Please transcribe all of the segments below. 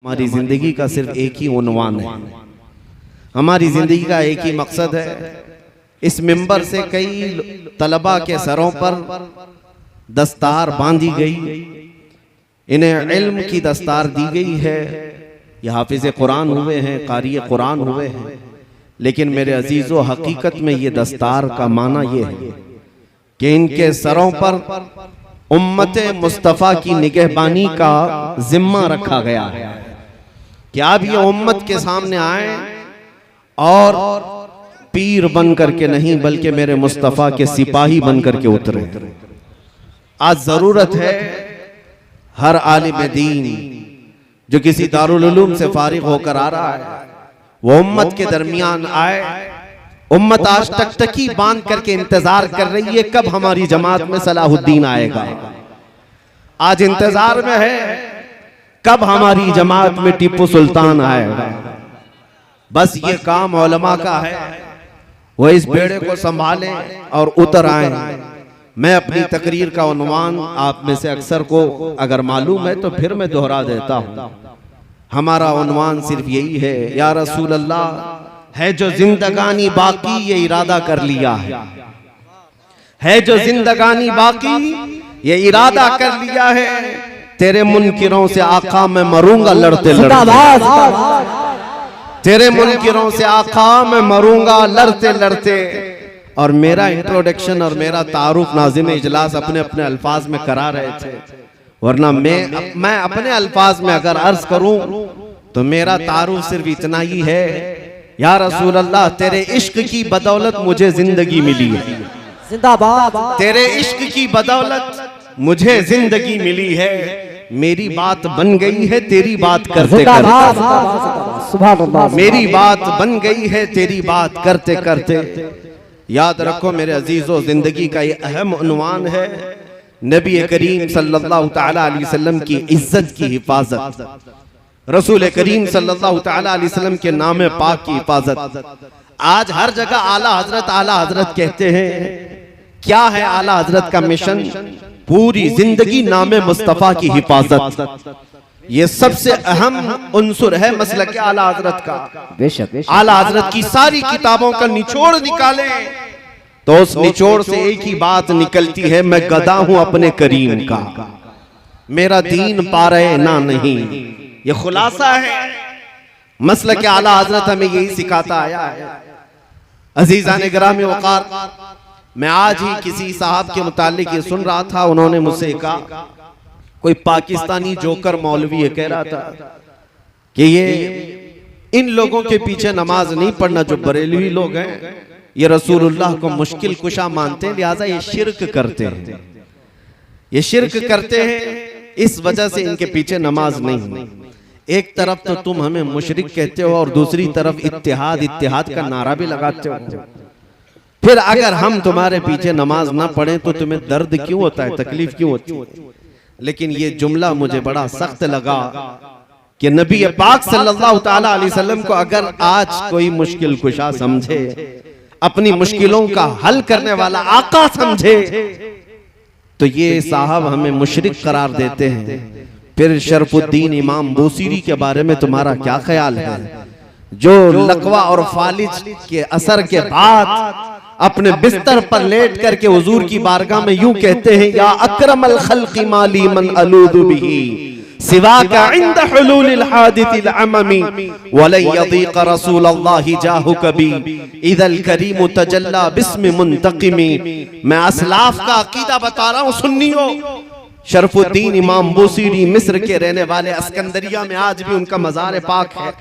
हमारी जिंदगी का सिर्फ एक ही उन्वान है, हमारी जिंदगी का एक ही मकसद है। इस मिंबर से कई तलबा के सरों पर दस्तार बांधी गई, इन्हें इल्म की दस्तार दी गई है। ये हाफिज कुरान हुए हैं, कारी कुरान हुए हैं, लेकिन मेरे अजीजों हकीकत में ये दस्तार का माना ये है कि इनके सरों पर उम्मत मुस्तफ़ा की निगहबानी का जिम्मा रखा गया है कि आप ये उम्मत के सामने आए और पीर बन करके नहीं बल्कि मेरे मुस्तफ़ा के सिपाही बन करके उतरे। आज जरूरत है हर आलिम दीन जो किसी दारुल उलूम से फारिग होकर आ रहा है वो उम्मत के दरमियान आए। उम्मत आज टकटकी बांध करके इंतजार कर रही है कब हमारी जमात में सलाहुद्दीन आएगा। आज इंतजार में है कब हमारी जमात में टीपू सुल्तान आएगा। बस ये काम उलमा का है, वो इस बेड़े को संभालें और उतर आए। मैं अपनी तकरीर का उन्वान आप में से अक्सर को अगर मालूम है तो फिर मैं दोहरा देता हूँ। हमारा उन्वान सिर्फ यही है, या रसूल अल्लाह है जो जिंदगानी बाकी ये इरादा कर लिया है जो जिंदगानी बाकी ये इरादा कर लिया है। तेरे मुनकिरों से आका मैं मरूंगा लड़ते लड़ते, तेरे मुनकिरों से आका मैं मरूंगा लड़ते लड़ते। और मेरा इंट्रोडक्शन और मेरा तारुफ नाज़िम इजलास अपने अपने अल्फाज में करा रहे थे, वरना मैं अपने अल्फाज में अगर अर्ज करूं तो मेरा तारुफ सिर्फ इतना ही है, या रसूल अल्लाह तेरे इश्क की बदौलत मुझे जिंदगी मिली है, जिंदाबाद। तेरे इश्क की बदौलत मुझे जिंदगी मिली है, मेरी बात बन गई है तेरी बात करते करते, मेरी बात बन गई है तेरी बात करते करते। याद रखो मेरे अजीजों, जिंदगी का ये अहम उन्वान है नबी करीम सल्लल्लाहु तआला अलैहि वसल्लम की इज्जत की हिफाजत, रसूल करीम सल्लल्लाहु तआला अलैहि वसल्लम के नाम पाक की हिफाजत। आज हर जगह आला हजरत आला हजरत कहते हैं। क्या है आला हजरत का मिशन? पूरी जिंदगी नामे मुस्तफा की हिफाजत। ये सबसे अहम उन्सुर है मसलक आला हजरत का। बेशक आला हजरत की सारी किताबों का निचोड़ निकालें तो उस निचोड़ से एक ही बात निकलती है, मैं गदा हूं अपने करीम का, मेरा दीन पा रहे ना नहीं। ये खुलासा है मसलक आला हजरत हमें यही सिखाता आया है। अजीजान गिरामी वक़ार, मैं आज ही किसी साहब के मुतालिक ये सुन रहा था, उन्होंने मुझसे कहा कोई पाकिस्तानी जोकर मौलवी है, कह रहा था कि ये इन लोगों के पीछे नमाज नहीं पढ़ना जो बरेलवी लोग हैं, ये रसूलुल्लाह को मुश्किल कुशा मानते हैं, लिहाजा ये शिर्क करते हैं, ये शिर्क करते हैं, इस वजह से इनके पीछे नमाज नहीं। एक तरफ तो तुम हमें मुशरिक कहते हो और दूसरी तरफ इत्तिहाद इत्तिहाद का नारा भी लगाते हो। फिर अगर हम तुम्हारे पीछे नमाज ना पढ़ें तो तुम्हें दर्द क्यों होता है, तकलीफ क्यों होती है? लेकिन ये जुमला मुझे बड़ा सख्त लगा कि नबी पाक सल्लल्लाहु तआला अलैहि वसल्लम को अगर आज कोई मुश्किल कुशा समझे, अपनी मुश्किलों का हल करने वाला आका समझे, तो ये साहब हमें मुशरिक करार देते हैं। फिर शरफुद्दीन इमाम बूसीरी के बारे में तुम्हारा क्या ख्याल है, जो लकवा और फालिज के असर के बाद अपने बिस्तर पर लेट करके हुजूर की बारगाह में यूं कहते हैं, या अकरमल खल्क़ि माली मन अलूदु बिही सिवाका इंद हुलूलिल हादिथिल अममी वलन यदीक रसूलल्लाहि जाहु कभी इदल करीम तजल्ला बिस्मि मुंतकिमी। मैं असलाफ का अकीदा बता रहा हूं सुन्नियों। शरफुद्दीन इमाम बूसीरी मिस्र के रहने वाले, अस्कंदरिया में आज भी उनका मज़ार पाक है।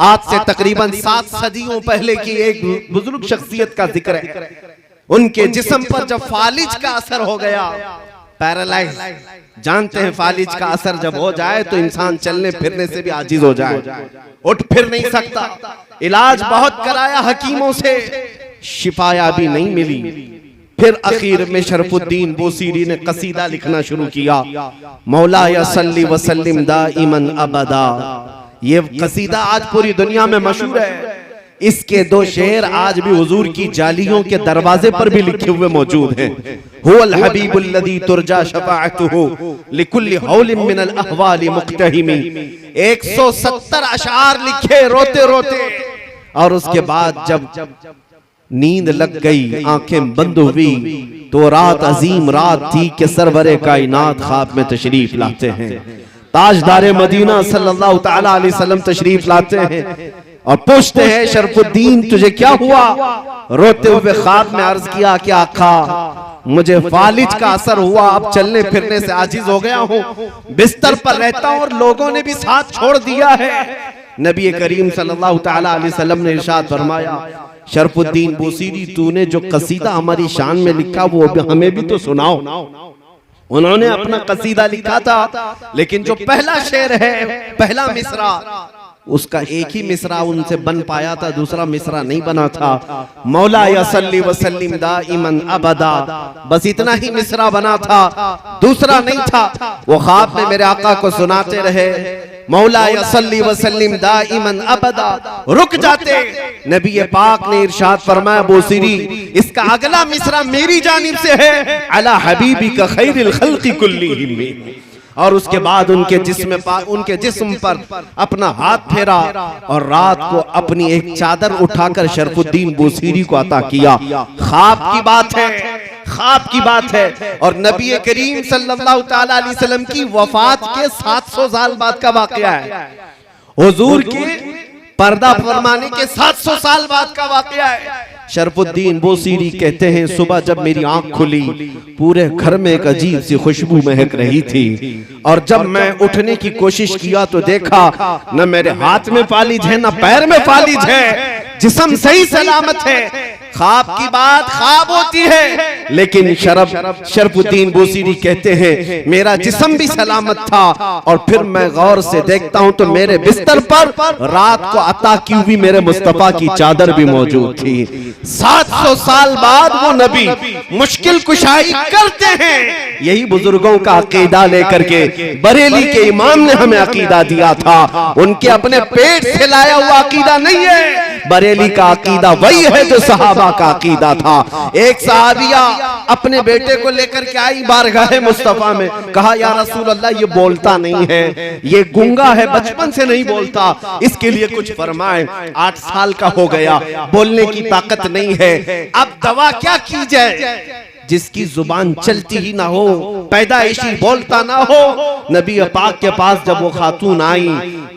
आज से तकरीबन 7 सदियों पहले की एक बुजुर्ग शख्सियत का जिक्र है। उनके जिस्म पर जब फालिज का असर हो गया, पैरालाइज, जानते हैं फालिज का असर जब हो जाए तो इंसान चलने फिरने से भी आजिज हो जाए, उठ फिर नहीं सकता। इलाज बहुत कराया हकीमों से, शिफाया भी नहीं मिली। फिर आखिर में शरफुद्दीन बूसीरी ने कसीदा लिखना शुरू किया, मौला या सल्ली व सल्लिम दाइमन अबदा। ये कसीदा आज पूरी दुनिया में मशहूर है। इसके दो शेर आज भी हुजूर की जालियों के दरवाजे पर भी लिखे हुए मौजूद हैं। हुवल हबीबुल्लज़ी तुरजा शफ़ाअतुहु लिकुल्लि हौलिन मिनल अहवालि मुक़्तहिमी। 170 अशआर लिखे रोते रोते, और उसके बाद जब नींद लग गई, आंखें बंद हुई, तो रात अजीम रात थी कि सरवरे कायनात ख्वाब में तशरीफ लाते हैं। ताजदारे मदीना सल्लल्लाहु तआला अलैहि वसल्लम तशरीफ लाते हैं और पूछते हैं, शरफुद्दीन तुझे क्या हुआ? रोते हुए ख्वाब में अर्ज किया कि आका मुझे फालिज का असर हुआ, अब चलने फिरने से आजिज हो गया हूँ, बिस्तर पर रहता हूँ और लोगों ने भी साथ छोड़ दिया है। नबी करीम सल्लल्लाहु तआला अलैहि वसल्लम ने इरशाद फरमाया, शरफुद्दीन बूसीरी तूने जो कसीदा हमारी शान में लिखा वो हमें भी तो सुनाओ। उन्होंने अपना कसीदा लिखा था, लेकिन जो पहला शेर है, पहला मिसरा, उसका एक ही मिसरा उनसे बन पाया था, दूसरा मिसरा नहीं बना था। मौला या सल्ली व सल्लिम दाइमन अबदा, बस इतना ही मिसरा बना था, दूसरा नहीं था। वो ख्वाब में मेरे आका को सुनाते रहे, मौला या सल्ली व सल्लिम दाइमन अबदा। रुक जाते, नबी पाक ने इरशाद फरमाया, बूसीरी इसका अगला मिसरा मेरी जानिब से है, अला हबीबी का खैरिल खल्क़ि कुल्लिहिम। और उसके बाद उनके जिस्म पर अपना हाथ फेरा और रात को अपनी एक चादर उठाकर शरफुद्दीन बूसीरी को अता किया। ख्वाब की बात है, ख्वाब की बात है। और नबी करीम सल्लल्लाहु तआला अलैहि वसल्लम की वफात के 700 साल बाद का वाकया है। हुजूर के पर्दा फरमाने के 700 साल बाद का वाकया है। शरफुद्दीन बूसीरी कहते हैं, सुबह जब मेरी आंख खुली, पूरे घर में एक अजीब सी खुशबू महक रही थी, और जब मैं उठने की कोशिश किया तो देखा न मेरे हाथ में फालिज है, न पैर में फालिज है, जिस्म सही सलामत है। ख्वाब की बात ख्वाब होती है, लेकिन शरफुद्दीन बूसीरी कहते हैं, मेरा जिस्म भी सलामत था, और फिर मैं गौर से देखता हूं तो मेरे बिस्तर पर रात को अता की हुई मेरे मुस्तफा की चादर भी मौजूद थी। 700 साल बाद वो नबी मुश्किल कुशाई करते हैं। यही बुजुर्गों का अकीदा लेकर के बरेली के इमाम ने हमें अकीदा दिया था, उनके अपने पेट से लाया हुआ अकीदा नहीं है। बरेली का अकीदा वही है जो सहाबा का अकीदा था। एक सहाबिया अपने बेटे को लेकर के आई बारगाह मुस्तफा में, कहा या रसूल अल्लाह ये बोलता नहीं है, ये गूंगा है, बचपन से नहीं बोलता, इसके लिए कुछ फरमाए। 8 साल का हो गया, बोलने की ताकत नहीं है, अब दवा क्या की जाए? जिसकी जुबान चलती ही ना हो, पैदाइशी बोलता ना हो। नबी पाक के पास जब वो खातून आई,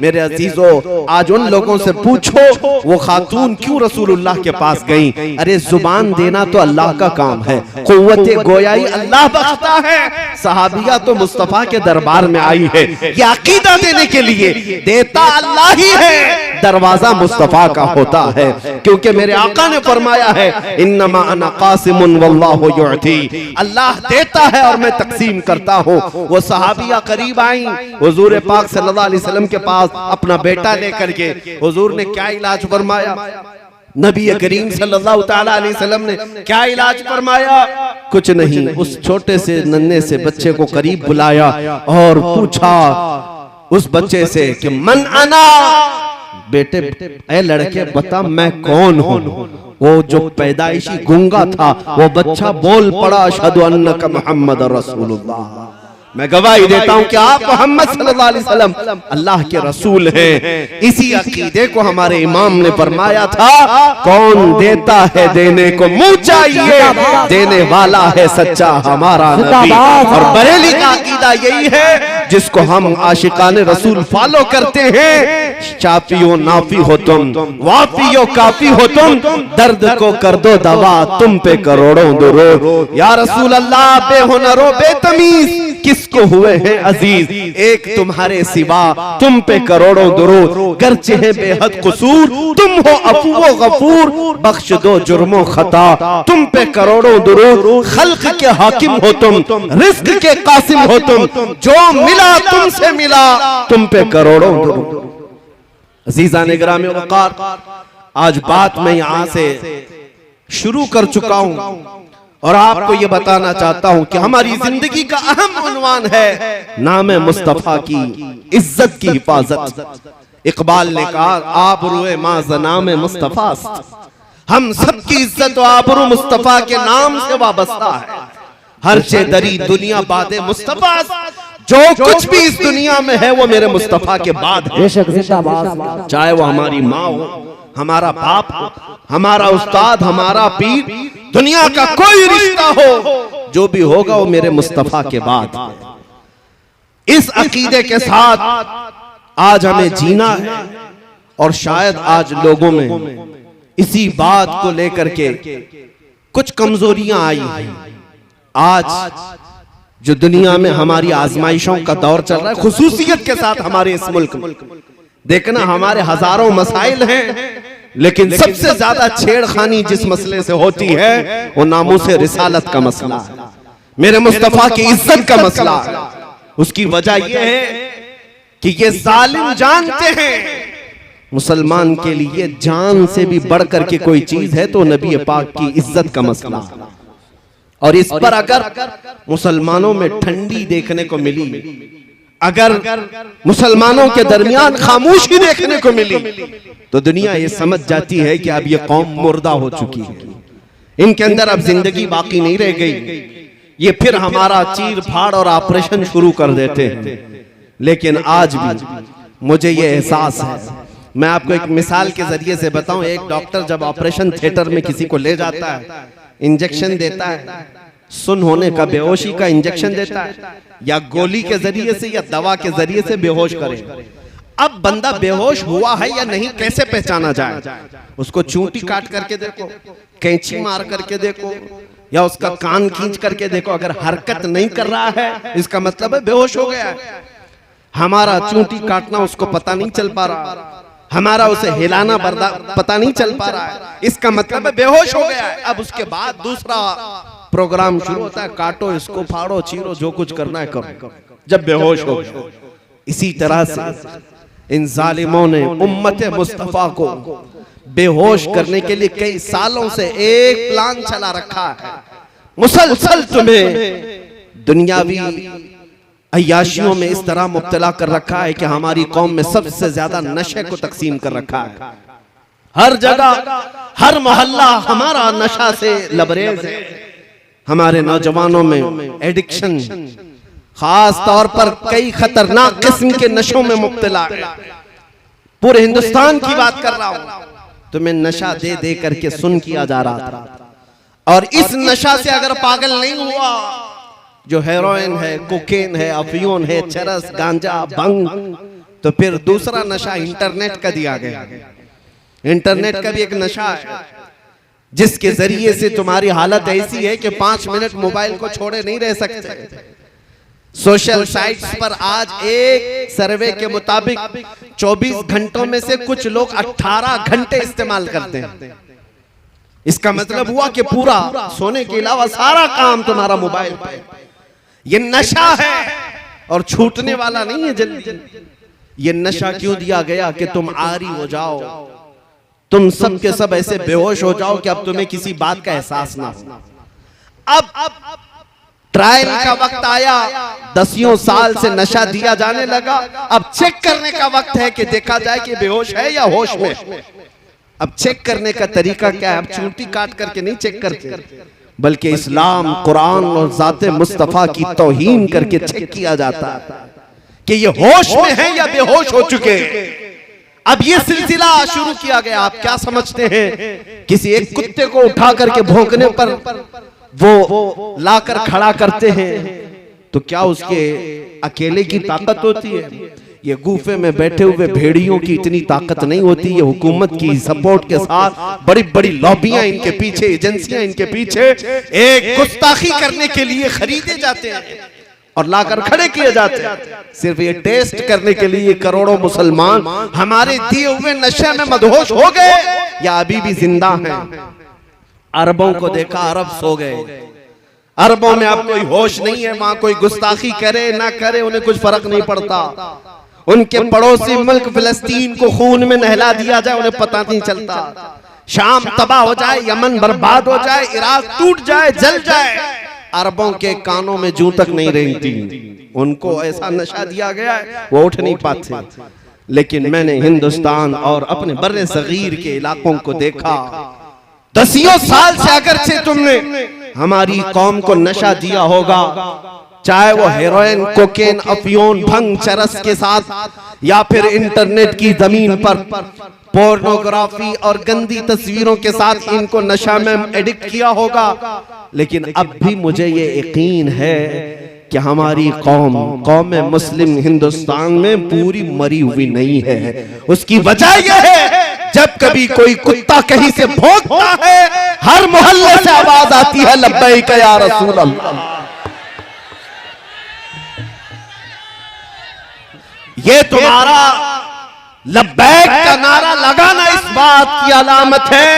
मेरे अजीजों आज उन लोगों से पूछो वो खातून क्यों रसूलुल्लाह के पास गई? अरे जुबान देना तो अल्लाह का काम है, कुव्वते गोयाई अल्लाह बख्शता है। सहाबिया तो मुस्तफा के दरबार में आई है, ये अकीदा देने के लिए, देता अल्लाह ही है, दरवाजा मुस्तफा का होता है। क्योंकि मेरे आका ने फरमाया है, इन्नमा अना कासिमुन वल्लाहु युअती, अल्लाह देता है और मैं तकसीम करता हूँ। वो सहाबिया करीब आई हुजूर पाक सल्लल्लाहु अलैहि वसल्लम के पास अपना बेटा लेकर के। हुजूर ने क्या इलाज फरमाया? नबी करीम सल्लल्लाहु तआला अलैहि वसल्लम ने क्या इलाज फरमाया? कुछ नहीं, उस छोटे से नन्हे से बच्चे को करीब बुलाया और पूछा उस बच्चे से कि मन अना, बेटे ए लड़के बता मैं कौन हूँ? वो जो पैदाइशी गूंगा था वो बच्चा बोल पड़ा, अशहदु अन्नका मुहम्मद रसूलुल्लाह, मैं गवाही देता हूं कि आप मोहम्मद सल्लल्लाहु अलैहि वसल्लम अल्लाह के रसूल हैं। इसी अकीदे को हमारे इमाम ने फरमाया था, कौन देता है देने को मुंह चाहिए, देने वाला है सच्चा हमारा नबी। और बरेली का अकीदा यही है जिसको हम आशिकाने रसूल फॉलो करते हैं। शाफियो नाफी हो तुम, वाफियो काफी हो तुम, दर्द को कर दो दवा, तुम पे करोड़ों दुरूद। या रसूल अल्लाह बेहुनरो बेतमीज किसको हुए हैं अजीज, एक तुम्हारे सिवा, तुम पे करोड़ों दुरूद। गर्चे है बेहद कसूर, तुम हो अफू गफूर, बख्श दो जुर्मो खता, तुम पे करोड़ों दुरूद। खल्क के हाकिम हो तुम, रिज्क के कासिम हो तुम, जो मिला तुमसे मिला, तुम पे करोड़ों दुरूद। अजीज़ान गिरामी वक़ार, आज बात मैं यहां से शुरू कर चुका हूं और आपको ये बताना चाहता हूं कि हमारी जिंदगी का अहम उन्वान है नाम मुस्तफा की इज्जत की हिफाजत। इकबाल ने कहा आबरूए मां जनाम मुस्तफा, हम सबकी इज्जत और आबरू मुस्तफा के नाम से वाबस्ता है। हर चे दरी दुनिया बादे मुस्तफा, जो कुछ भी इस दुनिया में है वो मेरे मुस्तफा के बाद है। चाहे वो हमारी माँ हो, हमारा बाप हो, हमारा उस्ताद, हमारा पीर, दुनिया का कोई रिश्ता हो, जो भी होगा वो मेरे मुस्तफा के बाद है। इस अकीदे के साथ आज हमें जीना है। और शायद आज लोगों में इसी बात को लेकर के कुछ कमजोरियां आई हैं। आज जो दुनिया में हमारी आजमाइशों का दौर चल रहा है, खुसूसियत के साथ हमारे इस मुल्क में देखना, हमारे हजारों मसाइल हैं, लेकिन सबसे ज्यादा छेड़खानी जिस मसले से होती है वो नामूसे रिसालत का मसला है, मेरे मुस्तफा की इज्जत का मसला है। उसकी वजह यह है कि ये जालिम जानते हैं मुसलमान के लिए जान से भी बढ़कर के कोई चीज है तो नबी पाक की इज्जत का मसला। और इस पर अगर मुसलमानों में ठंडी देखने को मिली, अगर मुसलमानों के दरमियान खामोशी देखने को मिली, तो दुनिया ये समझ जाती है कि अब ये कौम मुर्दा हो चुकी है, इनके अंदर अब जिंदगी बाकी नहीं रह गई। ये फिर हमारा चीर फाड़ और ऑपरेशन शुरू कर देते हैं। लेकिन आज भी मुझे ये एहसास है, मैं आपको एक मिसाल के जरिए से बताऊं। एक डॉक्टर जब ऑपरेशन थिएटर में किसी को ले जाता है, इंजेक्शन देता है, सुन होने का बेहोशी का इंजेक्शन देता है, या गोली के जरिए से या दवा के जरिए से बेहोश करे। अब बंदा बेहोश हुआ है या नहीं कैसे पहचाना जाए? उसको चूंटी काट करके देखो, कैंची मार करके देखो, या उसका कान खींच करके देखो। अगर हरकत नहीं कर रहा है इसका मतलब है बेहोश हो गया है। हमारा चूंटी काटना उसको पता नहीं चल पा रहा, हमारा उसे हिलाना पता नहीं चल पा रहा है, इसका मतलब है बेहोश हो गया है। अब उसके बाद दूसरा प्रोग्राम शुरू होता है, काटो इसको, फाड़ो, चीरो, जो कुछ करना है करो, जब बेहोश हो। इसी तरह से इन जालिमों ने उम्मत मुस्तफा को बेहोश करने के लिए कई सालों से एक प्लान चला रखा है। मुसलसल तुम्हें दुनियावी अय्याशियों में इस तरह मुब्तला कर रखा है कि हमारी कौम में सबसे ज्यादा नशे को तकसीम कर रखा है। हर जगह, हर मोहल्ला हमारा नशा से लबरेज है। हमारे नौजवानों में एडिक्शन, खास तौर पर कई खतरनाक किस्म के नशों में मुब्तला है। पूरे हिंदुस्तान की बात कर रहा हूं, तुम्हें नशा दे दे करके सुन किया जा रहा था। और इस नशा से अगर पागल नहीं हुआ, जो हेरोइन है, कोकेन है, अफीम है, चरस, गांजा, भंग, तो फिर दूसरा नशा इंटरनेट का दिया गया। इंटरनेट का भी एक नशा है जिसके जरिए से तुम्हारी हालत ऐसी है कि 5 मिनट मोबाइल को छोड़े नहीं रह सकते। सोशल साइट्स पर आज एक सर्वे के मुताबिक 24 घंटों में से कुछ लोग 18 घंटे इस्तेमाल करते हैं। इसका मतलब हुआ कि पूरा सोने के अलावा सारा काम तुम्हारा मोबाइल पे। ये नशा है और छूटने वाला नहीं है जल्दी। ये नशा क्यों दिया गया कि तुम आरी हो जाओ, तुम सब के सब ऐसे बेहोश हो जाओ कि अब तुम्हें किसी बात का एहसास ना हो। अब ट्रायल का वक्त आया, 10 साल से नशा दिया जाने लगा। अब चेक करने का वक्त है कि देखा जाए कि बेहोश है या होश में। अब चेक करने का तरीका क्या है? अब चूंटी काट करके नहीं चेक करते, बल्कि इस्लाम, कुरान और ज़ाते मुस्तफा की तौहीन करके चेक किया जाता है कि ये होश में है या बेहोश हो चुके हैं। अब ये सिलसिला शुरू किया गया। आप क्या समझते हैं? किसी एक कुत्ते को उठा करके भौंकने पर वो लाकर खड़ा करते हैं तो क्या उसके अकेले की ताकत होती है? ये गुफे में बैठे हुए भेड़ियों की इतनी ताकत नहीं होती। ये हुकूमत की सपोर्ट के साथ बड़ी बड़ी लॉबियां इनके पीछे, एजेंसियां इनके पीछे एक गुस्ताखी करने के लिए खरीदे जाते हैं और लाकर खड़े किए जाते हैं, सिर्फ ये टेस्ट करने के लिए करोड़ों मुसलमान हमारे दिए हुए नशे में मदहोश हो गए या अभी भी जिंदा हैं। अरबों को देखा, अरब सो गए। अरबों में अब कोई होश नहीं है। वहां कोई गुस्ताखी करे ना करे उन्हें कुछ फर्क नहीं पड़ता। उनके पड़ोसी मुल्क फिलिस्तीन को खून में नहला दिया जाए उन्हें पता नहीं चलता। शाम तबाह हो जाए, यमन बर्बाद हो जाए, इराक टूट जाए, जल जाए, अरबों के कानों में जूं तक नहीं रेंगती। उनको ऐसा नशा दिया गया है, वो उठ नहीं पाते। लेकिन मैंने हिंदुस्तान और अपने बर्रे सगीर के इलाकों को देखा, दसियों साल से अगरचे तुमने हमारी कौम को नशा दिया होगा, चाहे वो हेरोइन, कोकेन, अफीम, भंग, चरस के साथ या फिर इंटरनेट की जमीन पर पोर्नोग्राफी और गंदी तस्वीरों के साथ इनको नशा में एडिक्ट किया होगा। लेकिन अब भी मुझे ये यकीन है कि हमारी कौम मुस्लिम हिंदुस्तान में पूरी मरी हुई नहीं है। उसकी वजह यह है, जब कभी कोई कुत्ता कहीं से भौंकता है, हर मोहल्ले से आवाज आती है, लब्बैक या रसूल अल्लाह। ये तुम्हारा लब्बैक का नारा लगाना इस बात की अलामत है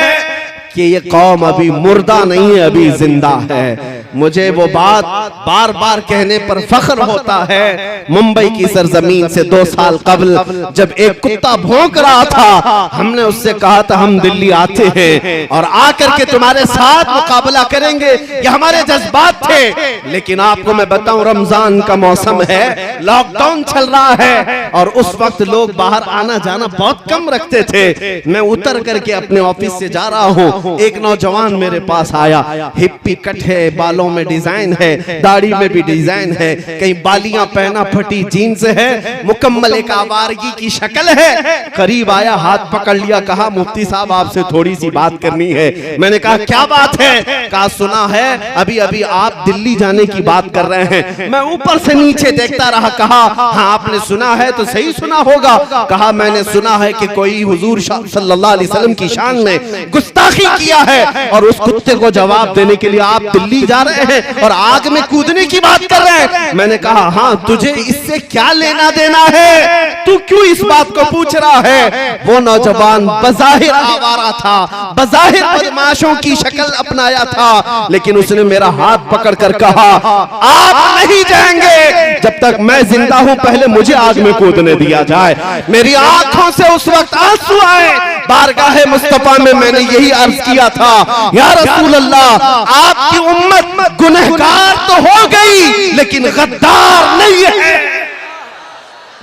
कि ये कौम अभी मुर्दा नहीं है, अभी जिंदा है। मुझे वो बात बार बार कहने पर फख्र होता है। मुंबई की सरजमीन से 2 साल कबल जब एक कुत्ता भौंक रहा था, हमने उससे कहा था हम दिल्ली आते हैं और आकर के तुम्हारे साथ मुकाबला करेंगे, ये हमारे जज्बात थे। लेकिन आपको मैं बताऊं, रमजान का मौसम है, लॉकडाउन चल रहा है और उस वक्त लोग बाहर आना जाना बहुत कम रखते थे। मैं उतर करके अपने ऑफिस से जा रहा हूँ, एक नौजवान मेरे पास आया, हिप्पी कट है, बालों में डिजाइन है, दाढ़ी में भी डिजाइन है, कहीं बालियां पहना, फटी जीन्स है, मुकम्मल एक आवारगी की शक्ल है। करीब आया, हाथ पकड़ लिया, कहा मुफ्ती साहब आपसे थोड़ी सी बात करनी है। मैंने कहा क्या बात है? कहा सुना है अभी अभी आप दिल्ली जाने की बात कर रहे हैं। मैं ऊपर से नीचे देखता रहा, कहा हाँ आपने सुना है तो सही सुना होगा। कहा मैंने सुना है कि कोई हुजूर सल्लल्लाहु अलैहि वसल्लम की शान में गुस्ताखी किया है और उस कुत्ते को जवाब देने के लिए आप दिल्ली जा रहे हैं और आग में कूदने की बात कर रहे हैं। मैंने कहा हाँ, तुझे इससे क्या लेना देना है, तू क्यों इस बात को पूछ रहा है? वो नौजवान बज़ाहिर आवारा था, बज़ाहिर बदमाशों की शक्ल अपनाया था, लेकिन उसने मेरा हाथ पकड़ कर कहा आप नहीं जाएंगे जब तक मैं जिंदा हूं, पहले मुझे आग में कूदने दिया जाए। मेरी आंखों से उस वक्त आंसू आए। बारगाहे मुस्तफा में मैंने यही अर्ज किया था, या रसूल अल्लाह, आपकी उम्मत गुनहगार तो हो गई लेकिन गद्दार नहीं है।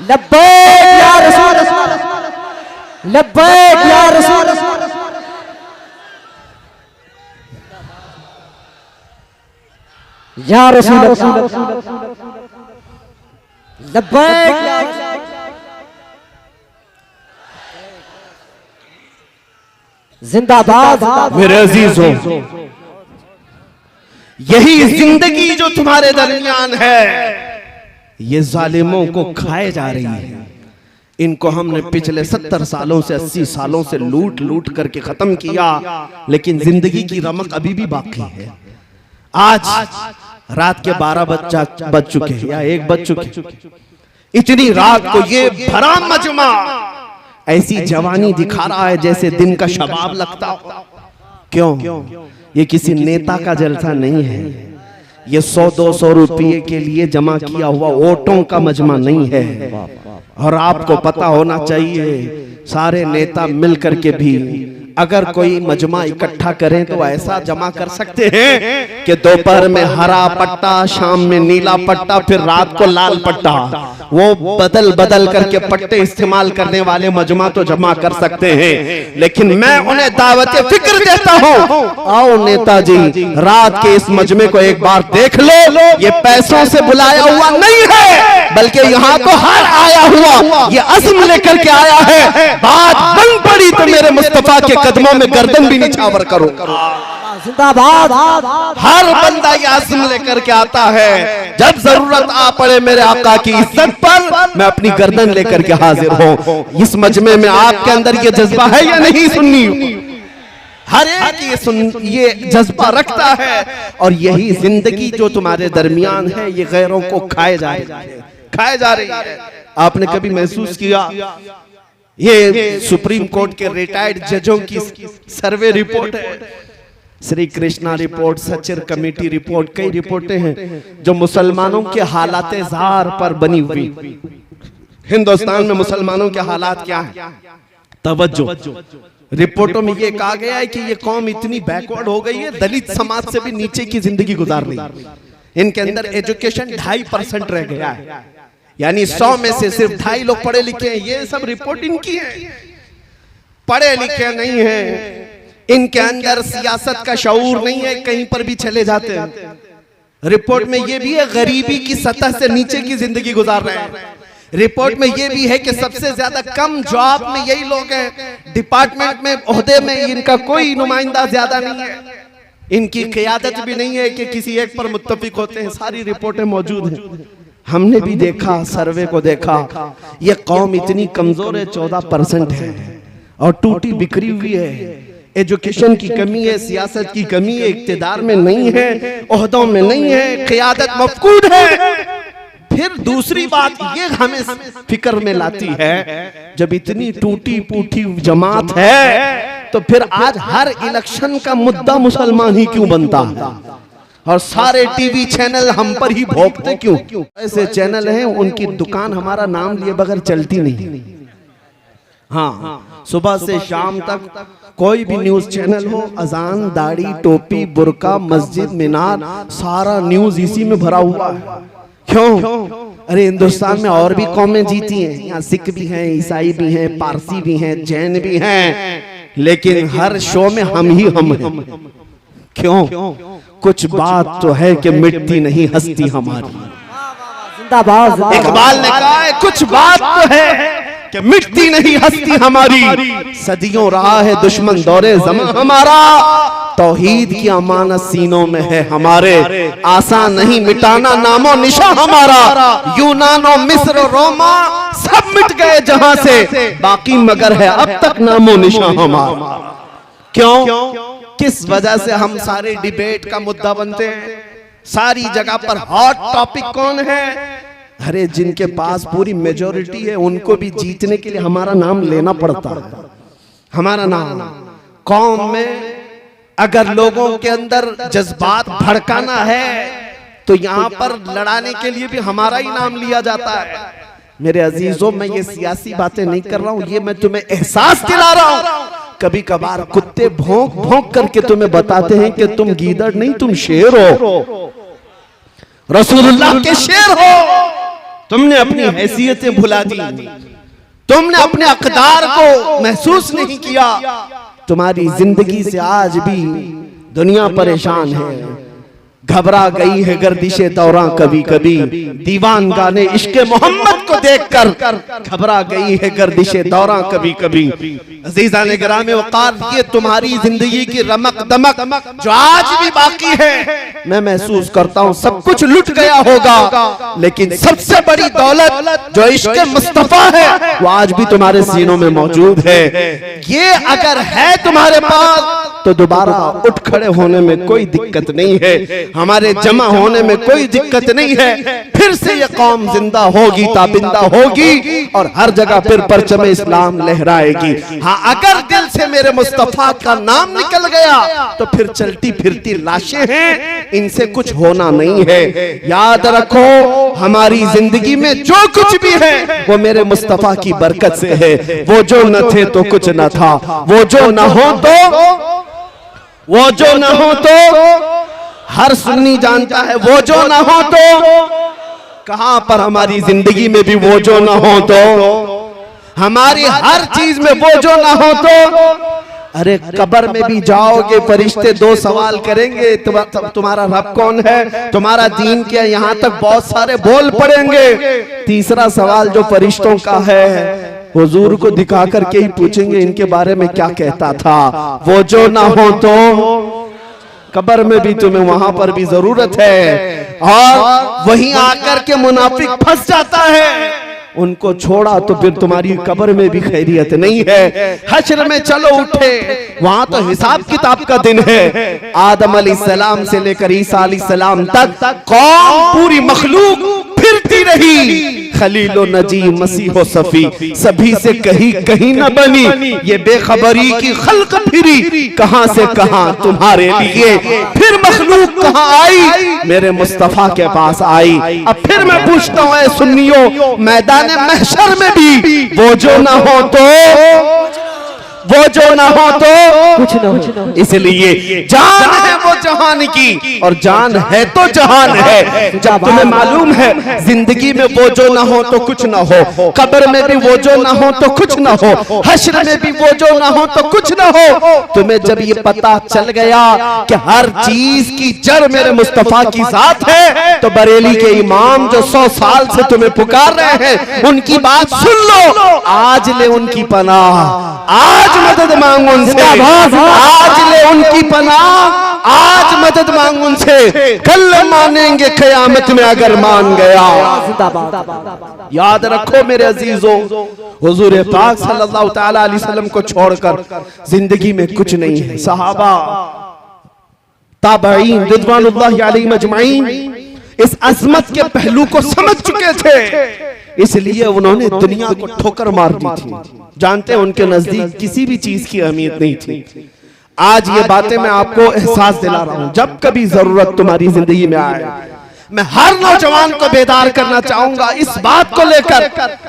लब्बैक या रसूल, लब्बैक या रसूल, या रसूल, लब्बैक। जिंदाबाद मेरे अजीजों, यही जिंदगी जो तुम्हारे दरमियान है, ये जालिमों को खाए जा रही है। इनको हमने पिछले 70 सालों से 80 सालों से लूट लूट करके खत्म किया, लेकिन जिंदगी की रमक अभी भी बाकी है। आज रात के 12 बज चुके या 1 बज चुके, इतनी रात को ये भरा मजमा ऐसी जवानी दिखा रहा है जैसे दिन का शबाब लगता हो। क्यों? ये किसी नेता का जलसा नहीं है, ये 100-200 रुपये के लिए जमा किया हुआ वोटों का मजमा नहीं है। और आपको पता होना चाहिए, सारे नेता मिल करके भी अगर कोई मजमा इकट्ठा करें तो ऐसा जमा कर सकते हैं कि दोपहर में हरा पट्टा, शाम में नीला पट्टा, फिर रात को लाल पट्टा, वो बदल बदल करके पट्टे इस्तेमाल करने वाले मजमा तो जमा कर सकते हैं। लेकिन मैं उन्हें दावत फिक्र देता हूँ, आओ नेताजी, रात के इस मजमे को एक बार देख लो। ये पैसों से बुलाया हुआ नहीं है, बल्कि यहाँ तो हर आया हुआ ये अज़्म लेकर के आया है। बात बन पड़ी तो मेरे मुस्तफा के कदमों में गर्दन भी निछावर करो। जिंदाबाद। हर बंदा ये अज़्म लेकर के आता है, जब जरूरत आ पड़े मेरे आका की इज्जत पर, मैं अपनी गर्दन लेकर के हाजिर हूँ। इस मजमे में आपके अंदर ये जज्बा है या नहीं? सुन्नी हर एक ये जज्बा रखता है, और यही जिंदगी जो तुम्हारे दरमियान है ये गैरों को खाए जा रही है। आपने कभी महसूस किया, ये सुप्रीम कोर्ट के रिटायर्ड जजों की सर्वे रिपोर्ट है, Shri Krishna report, Sachar committee report, कई रिपोर्टें हैं जो मुसलमानों के हालात ज़ार पर बनी हुई। हिंदुस्तान में मुसलमानों के हालात क्या है? तवज्जो, रिपोर्टों में ये कहा गया है कि ये कौम इतनी बैकवर्ड हो गई है, दलित समाज से भी नीचे की जिंदगी गुजार रही है। इनके अंदर एजुकेशन 2.5% रह गया है, यानी 100 में से सिर्फ 2.5 लोग पढ़े लिखे हैं। ये सब रिपोर्ट इनकी है, पढ़े लिखे नहीं है, इनके अंदर सियासत का शऊर नहीं है, कहीं पर भी चले जाते हैं। रिपोर्ट में ये भी है गरीबी की सतह से नीचे की जिंदगी गुजार रहे हैं। रिपोर्ट में ये भी है कि सबसे ज्यादा कम जॉब में यही लोग हैं, डिपार्टमेंट में ओहदे में इनका कोई नुमाइंदा ज्यादा नहीं है, इनकी क़यादत भी नहीं है कि किसी एक पर मुत्तफिक होते हैं। सारी रिपोर्टें मौजूद हैं, हमने भी देखा, सर्वे को देखा। ये कौम इतनी कमजोर है, 14% है और टूटी बिखरी हुई है। एजुकेशन की कमी है, सियासत की कमी है, इक्तिदार में नहीं है, ओहदों में नहीं है, क़यादत मफकूद है। फिर दूसरी बात ये हमें फिक्र में लाती है, जब इतनी टूटी फूटी जमात है तो फिर आज हर इलेक्शन का मुद्दा मुसलमान ही क्यों बनता है और सारे टीवी चैनल हम पर ही भोंकते क्यों? ऐसे चैनल हैं उनकी दुकान हमारा नाम लिए बगैर चलती नहीं। हाँ, सुबह से शाम तक कोई भी न्यूज चैनल हो, अजान, दाढ़ी, टोपी, बुर्का, मस्जिद, मीनार, सारा न्यूज इसी में भरा हुआ है। क्यों? अरे हिंदुस्तान में और भी कौमें जीती हैं, यहाँ सिख भी हैं, ईसाई भी हैं, पारसी भी हैं, जैन भी हैं, लेकिन हर शो में हम ही हम हैं। क्यों? कुछ बात तो है कि मिटती नहीं हस्ती हमारी। जिंदाबाद। इकबाल ने कहा है कुछ बात तो है कि मिटती नहीं हस्ती हमारी, सदियों रहा है दुश्मन दौरे ज़मां हमारा, तौहीद की अमानत सीनों में है हमारे, आसान नहीं मिटाना नामो निशा हमारा। यूनानो, मिस्र, रोमा सब मिट गए जहां से, बाकी मगर है अब तक नामो निशा हमारा। क्यों? किस वजह से हम सारे डिबेट का मुद्दा बनते हैं? सारी जगह पर हॉट टॉपिक कौन है? अरे जिनके पास पूरी मेजोरिटी है उनको भी जीतने के लिए हमारा नाम लेना पड़ता है। हमारा नाम कौम में अगर लोगों के अंदर जज्बात भड़काना है तो यहाँ पर लड़ाने के लिए भी हमारा ही नाम लिया जाता है। मेरे अजीजों, मैं ये सियासी बातें नहीं कर रहा हूँ, ये मैं तुम्हें एहसास दिला रहा हूँ। कभी कभार कुत्ते भौंक भौंक करके तुम्हें बताते हैं कि तुम गीदड़ नहीं, तुम शेर हो, रसूलुल्लाह के शेर हो। तुमने अपनी हैसियतें भुला दी, तुमने अपने अक़दार को महसूस नहीं किया। तुम्हारी जिंदगी से आज भी दुनिया परेशान है, घबरा गई है गर्दिशे दौरां कभी कभी, दीवान गाने इश्क़े मोहम्मद को देखकर घबरा गई है गर्दिशे दौरां कभी कभी। अज़ीज़ान गिरामी वक़ार, ये तुम्हारी जिंदगी की रमक दमक जो आज भी बाकी है, मैं महसूस करता हूँ सब कुछ लुट गया होगा, लेकिन सबसे बड़ी दौलत जो इश्क़े मुस्तफ़ा है वो आज भी तुम्हारे सीनों में मौजूद है। ये अगर है तुम्हारे पास तो दोबारा उठ खड़े होने में कोई दिक्कत नहीं है, हमारे जमा होने में कोई दिक्कत नहीं है। फिर से ये कौम जिंदा होगी, ताबिंदा होगी और हर जगह फिर परचम इस्लाम लहराएगी। हाँ, अगर दिल से मेरे मुस्तफा का नाम निकल गया तो फिर चलती फिरती लाशें हैं, इनसे कुछ होना नहीं है। याद रखो, हमारी जिंदगी में जो कुछ भी है वो मेरे मुस्तफा की बरकत से है। वो जो न थे तो कुछ न था, वो जो न हो तो हर सुन्नी जानता है, वो जो ना हो तो कहां पर हमारी जिंदगी में भी वो जो ना हो तो, हमारी हर चीज में वो जो ना हो तो। अरे कब्र में भी जाओगे, फरिश्ते दो सवाल करेंगे, तुम्हारा रब कौन है, तुम्हारा दीन क्या, यहाँ तक बहुत सारे बोल पड़ेंगे। तीसरा सवाल जो फरिश्तों का है, हुजूर को दिखा करके ही पूछेंगे इनके बारे में क्या कहता था। वो जो ना हो तो कब्र में भी तुम्हें वहां पर भी जरूरत है। और वहीं आकर के मुनाफिक फंस जाता है, उनको छोड़ा तो फिर तुम्हारी कब्र में भी खैरियत नहीं है। हश्र में चलो उठे, वहां तो हिसाब किताब का दिन है। आदम अलैहिस्सलाम से लेकर ईसा अलैहिस्सलाम तक कौम पूरी मखलूक फिरती रही, खलीलो नजी मसीहो सफी सभी से कहीं न बनी, ये बेखबरी की खल्क फिरी कहां से कहां तुम्हारे लिए। फिर मखलूक कहां आई, मेरे मुस्तफा के पास आई। अब फिर मैं पूछता हूं ऐ सुन्नियों, मैदान महशर में भी वो जो ना हो तो, वो जो ना हो तो कुछ न हो। इसलिए जान है वो जहान की और जान है तो जहान है। जब तुम्हें मालूम है जिंदगी में वो जो ना हो तो कुछ ना हो, कब्र में भी वो जो ना हो तो कुछ ना हो, हश्र में भी वो जो ना हो तो कुछ ना हो, तुम्हें जब ये पता चल गया कि हर चीज की जड़ मेरे मुस्तफा की जात है, तो बरेली के इमाम जो 100 साल से तुम्हें पुकार रहे हैं उनकी बात सुन लो। आज ले उनकी पनाह, आज मदद मांग उनसे, आज ले उनकी पनाह, आज मदद मांग उनसे, कल मानेंगे क़यामत में अगर मान गया। याद रखो मेरे अजीजों, हुजूर पाक सल्लल्लाहु तआला अलैहि वसल्लम को छोड़कर जिंदगी में कुछ नहीं है। सहाबा ताबईन रिज़वानुल्लाहि अलैहिम अजमईन इस अजमत के पहलू को समझ चुके थे, इसलिए उन्होंने दुनिया को ठोकर मार दी थी। जानते हैं उनके नजदीक किसी भी चीज की अहमियत नहीं थी। आज ये बातें मैं आपको एहसास दिला रहा हूं, जब कभी जरूरत तुम्हारी जिंदगी में आए, मैं हर नौजवान को बेदार करना चाहूंगा इस बात को लेकर,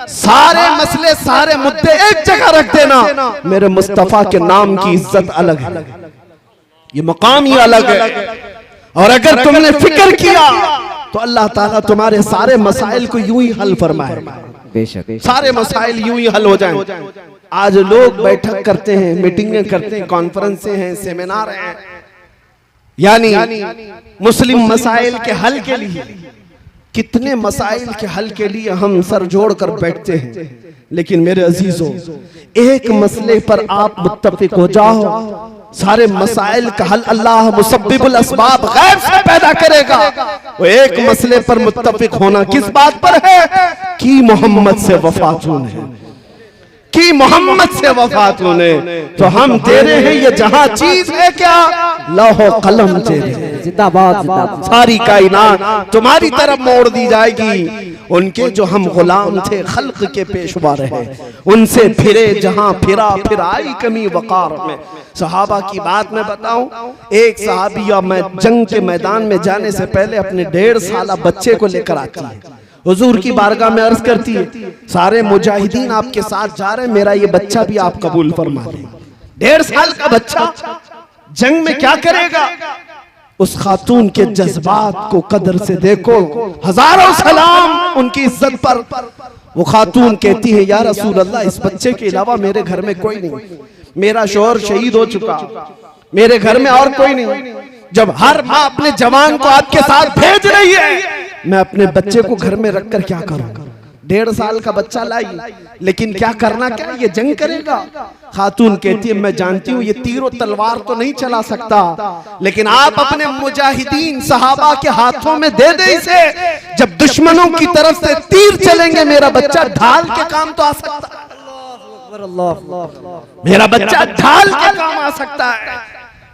सारे मसले सारे मुद्दे एक जगह रख देना। मेरे मुस्तफा के नाम की इज्जत अलग है, ये मकाम ही अलग है, और अगर तुमने फिक्र किया तो अल्लाह ताला तुम्हारे सारे मसाइल को यूं ही हल फरमाएगा। बेशक सारे मसाइल यूं ही हल हो जाएं। आज लोग बैठक करते हैं, मीटिंगें करते हैं, कॉन्फ्रेंसें हैं, सेमिनार हैं, यानी मुस्लिम मसाइल के हल के लिए, कितने मसाइल के हल के लिए हम सर जोड़ कर बैठते हैं। लेकिन मेरे अजीजों, एक मसले पर आप मुत्तफिक हो जाओ, सारे मसाइल का हल अल्लाह मुसब्बिबुल अस्बाब गैब से पैदा करेगा। वो एक मसले पर मुत्तफिक होना किस बात पर है कि मोहम्मद से वफात होने, कि मोहम्मद से वफात होने। तो हम तेरे हैं ये जहां चीज है क्या, लौह कलम तेरे, जिंदाबाद जिंदाबाद। सारी कायनात तुम्हारी तरफ मोड़ दी जाएगी। उनके जो हम गुलाम थे, खल्क के पेशवा रहे, उनसे फिरे जहां फिरा, फिर आई कमी वकार में। सहाबा की बात मैं बताऊं, एक सहाबिया मैं जंग के मैदान में जाने से पहले अपने 1.5 साल बच्चे को लेकर आती है, हुजूर की बारगाह में अर्ज करती है, सारे मुजाहिदीन आपके साथ जा रहे हैं, मेरा ये बच्चा भी आप कबूल फरमा लें। 1.5 साल का बच्चा जंग में क्या करेगा? उस खातून के जज्बात को कदर से देखो, हजारों सलाम उनकी इज्जत पर। वो खातून कहती है, या रसूल अल्लाह, इस बच्चे के अलावा मेरे घर में कोई नहीं, मेरा शौहर शहीद हो चुका, मेरे घर में और कोई नहीं। जब हर माँ अपने जवान को आपके साथ भेज रही है, मैं अपने बच्चे को घर में रखकर क्या करूं? 1.5 साल का बच्चा लाई, लेकिन क्या करना, क्या ये जंग करेगा? खातून कहती है, मैं जानती हूँ ये तीर और तलवार तो नहीं चला सकता, लेकिन आप अपने मुजाहिदीन सहाबा के हाथों में दे दे इसे, जब दुश्मनों की तरफ से तीर चलेंगे मेरा बच्चा ढाल के काम तो आ सकता है, मेरा बच्चा ढाल के काम आ सकता है।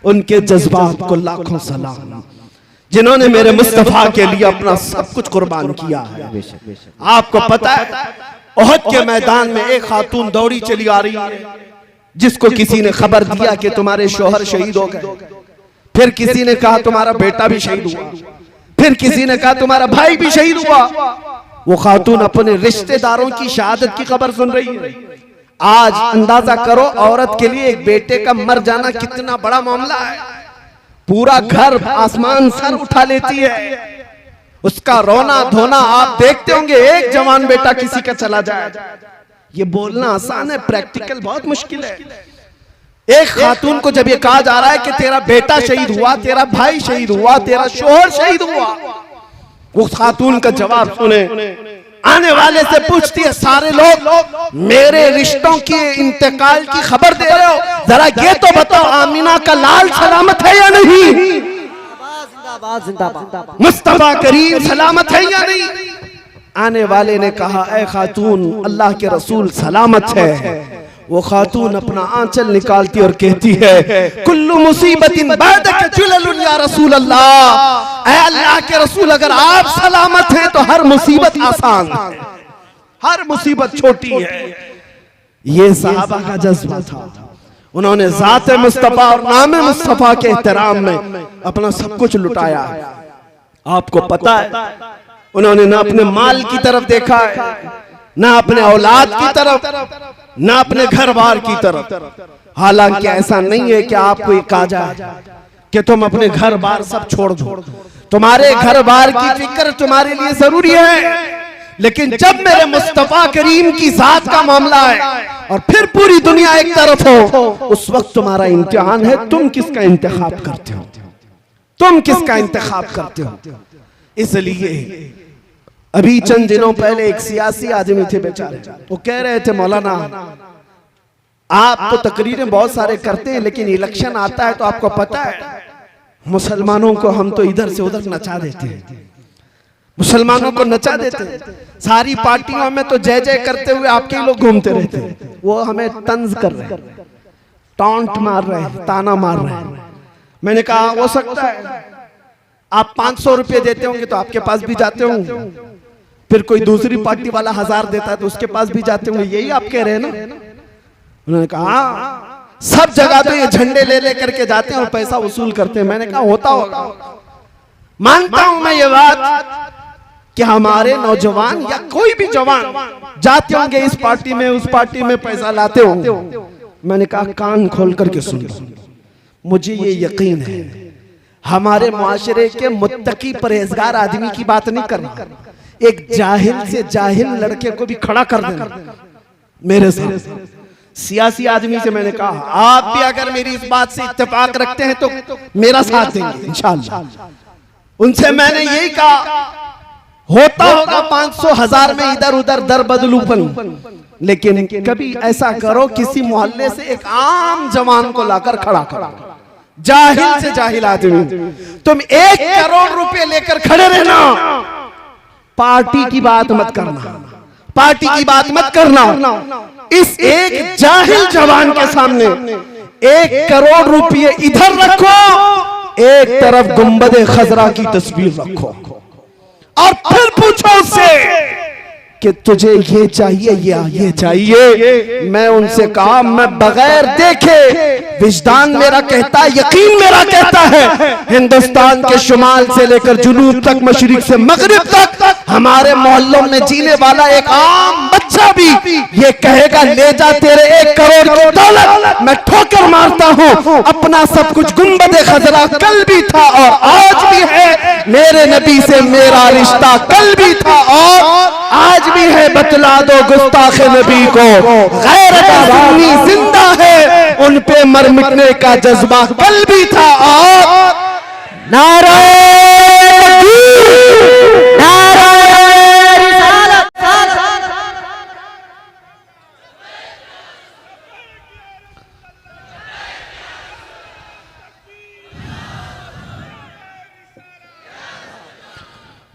उनके जज्बात को लाखों सलाम, जिन्होंने मेरे मुस्तफा के लिए अपना सब कुछ कुर्बान किया है। आपको पता है, ओहद के मैदान में एक खातून दौड़ी चली आ रही है, जिसको किसी ने खबर दिया कि तुम्हारे शौहर शहीद हो गए, फिर किसी ने कहा तुम्हारा बेटा भी शहीद हुआ, फिर किसी ने कहा तुम्हारा भाई भी शहीद हुआ। वो खातून अपने रिश्तेदारों की शहादत की खबर सुन रही है। आज अंदाजा करो, औरत के लिए एक बेटे का मर जाना कितना बड़ा मामला है। पूरा घर आसमान सर उठा लेती है, उसका रोना धोना आप देखते होंगे। एक जवान बेटा किसी का चला जाए, ये बोलना आसान है, प्रैक्टिकल बहुत मुश्किल है। एक खातून को जब ये कहा जा रहा है कि तेरा बेटा शहीद हुआ, तेरा भाई शहीद हुआ, तेरा शौहर शहीद हुआ, वो खातून का जवाब सुने, आने वाले से पूछती है, सारे लोग मेरे रिश्तों के इंतकाल की खबर दे रहे हो, जरा ये तो बताओ आमीना का लाल सलामत है या नहीं? मुस्तफा करीम सलामत है या नहीं? आने वाले ने कहा, ऐ खातून, अल्लाह के रसूल सलामत है। वो खातून अपना आंचल निकालती और कहती है, कुल्लु मुसीबतिन बादक जुललुन या रसूल अल्लाह, ऐ अल्लाह के रसूल, अगर आप सलामत हैं तो हर मुसीबत आसान है, हर मुसीबत छोटी है। ये सहाबा का जज्बा था। उन्होंने ज़ात मुस्तफा और नाम मुस्तफा के एहतराम में अपना सब कुछ लुटाया। आपको पता है, उन्होंने ना अपने माल की तरफ देखा है, ना अपने औलाद की तरफ, ना अपने घर बार की तरफ। हालांकि ऐसा नहीं है कि आपको ये कहा जाए कि तुम अपने घर बार सब छोड़ दो, तुम्हारे घर बार की फिक्र तुम्हारे लिए जरूरी है, लेकिन जब मेरे मुस्तफा करीम की जात का मामला है और फिर पूरी दुनिया एक तरफ हो, उस वक्त तुम्हारा इम्तिहान है, तुम किसका इंतखाब करते हो, तुम किसका इंतखाब करते हो। इसलिए अभी चंद दिनों पहले एक सियासी आदमी थे बेचारे, वो कह रहे थे मौलाना आप तो तकरीरें बहुत सारे करते हैं, लेकिन इलेक्शन आता है तो आपको पता है मुसलमानों को हम तो इधर से उधर नचा देते हैं, मुसलमानों को नचा देते हैं, सारी पार्टियों में तो जय जय करते हुए आपके लोग घूमते रहते हैं, वो हमें तंज कर रहे हैं, टॉन्ट मार रहे हैं, ताना मार रहे हैं। मैंने कहा हो सकता है आप 500 रुपए देते होंगे तो आपके पास भी जाते होंगे, फिर कोई दूसरी पार्टी वाला 1000 देता है तो उसके पास भी जाते होंगे, यही आप कह रहे हैं ना। उन्होंने कहा सब जगह तो ये झंडे ले ले करके जाते हैं और पैसा वसूल करते हैं। मैंने कहा होता होगा, मानता हूं मैं ये बात कि हमारे नौजवान या कोई भी जवान जाते होंगे इस पार्टी में उस पार्टी में, पैसा लाते होंगे। मैंने कहा कान खोल करके सुन लो, मुझे ये यकीन है हमारे मुआशरे के मुत्तकी परहेजगार आदमी की बात नहीं करना, एक जाहिल से जाहिल लड़के को भी खड़ा कर देना मेरे साथ। सियासी आदमी से मैंने कहा आप भी अगर मेरी इस बात से इत्तेफाक रखते हैं तो मेरा साथ देंगे इंशाअल्लाह। उनसे मैंने यही कहा होता होगा 500 1000 में इधर उधर दर बदलूपन, लेकिन कभी ऐसा करो किसी मोहल्ले से एक आम जवान को लाकर खड़ा करो, जाहिल से जाहिल आदमी, तुम 1 करोड़ रुपए लेकर खड़े रहना, पार्टी की बात मत करना, पार्टी की बात मत करना। इस एक जाहिल जवान के सामने 1 करोड़ रुपए इधर रखो, एक तरफ गुंबदे खजरा की तस्वीर रखो और फिर पूछो उससे कि तुझे ये चाहिए या ये चाहिए। मैं उनसे कहा मैं बगैर देखे, विजदान मेरा कहता है, यकीन मेरा कहता है, हिंदुस्तान के शुमाल से लेकर जुनूब तक, मशरिक से मगरिब तक हमारे मोहल्लों में जीने वाला एक आम बच्चा भी ये कहेगा ले जा तेरे 1 करोड़ की दौलत। मैं ठोकर मारता हूँ, अपना सब कुछ गुंबदे खजरा कल भी था और आज भी है, मेरे नबी से मेरा रिश्ता कल भी था और आज भी है, बतला दो गुस्ताखे नबी को, गैरत आवामी जिंदा है, उन पे मर मिटने का जज्बा कल भी था और नारा